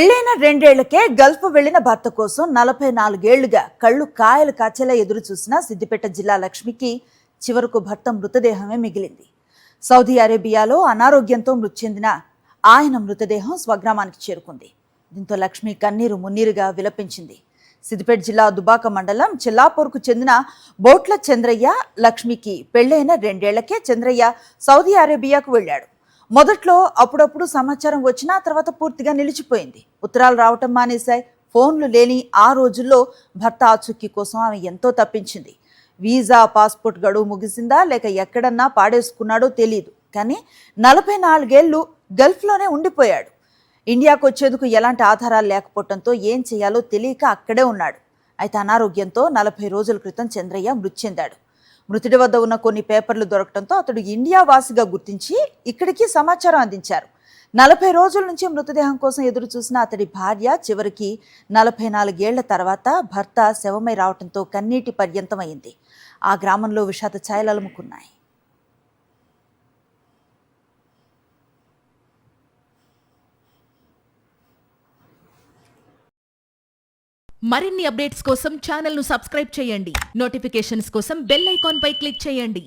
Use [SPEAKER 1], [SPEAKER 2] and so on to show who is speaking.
[SPEAKER 1] పెళ్లైన 2 ఏళ్లకే గల్ఫ్ వెళ్లిన భర్త కోసం 44 ఏళ్లుగా కళ్ళు కాయలు కాచేలా ఎదురు చూసిన సిద్దిపేట జిల్లా లక్ష్మికి చివరకు భర్త మృతదేహమే మిగిలింది. సౌదీ అరేబియాలో అనారోగ్యంతో మృతి చెందిన ఆయన మృతదేహం స్వగ్రామానికి చేరుకుంది. దీంతో లక్ష్మి కన్నీరు మున్నీరుగా విలపించింది. సిద్దిపేట జిల్లా దుబాక మండలం చెల్లాపూర్కు చెందిన బోట్ల చంద్రయ్య లక్ష్మికి పెళ్లైన 2 ఏళ్లకే చంద్రయ్య సౌదీ అరేబియాకు వెళ్లాడు. మొదట్లో అప్పుడప్పుడు సమాచారం వచ్చినా తర్వాత పూర్తిగా నిలిచిపోయింది. ఉత్తరాలు రావటం మానేశాయి. ఫోన్లు లేని ఆ రోజుల్లో భర్త ఆచూకీ కోసం ఆమె ఎంతో తప్పించింది. వీసా పాస్పోర్ట్ గడువు ముగిసిందా లేక ఎక్కడన్నా పాడేసుకున్నాడో తెలియదు. కానీ 44 ఏళ్లు గల్ఫ్లోనే ఉండిపోయాడు. ఇండియాకు వచ్చేందుకు ఎలాంటి ఆధారాలు లేకపోవడంతో ఏం చేయాలో తెలియక అక్కడే ఉన్నాడు. అయితే అనారోగ్యంతో 40 రోజుల క్రితం చంద్రయ్య మృతి చెందాడు. మృతుడి వద్ద ఉన్న కొన్ని పేపర్లు దొరకడంతో అతడు ఇండియా వాసిగా గుర్తించి ఇక్కడికి సమాచారం అందించారు. 40 రోజుల నుంచి మృతదేహం కోసం ఎదురు చూసిన అతడి భార్య చివరికి 44 ఏళ్ల తర్వాత భర్త శవమై రావడంతో కన్నీటి పర్యంతమైంది. ఆ గ్రామంలో విషాద ఛాయలు అలుముకున్నాయి.
[SPEAKER 2] మరిన్ని అప్డేట్స్ కోసం ఛానల్ ను సబ్స్క్రైబ్ చేయండి. నోటిఫికేషన్స్ కోసం బెల్ ఐకాన్ పై క్లిక్ చేయండి.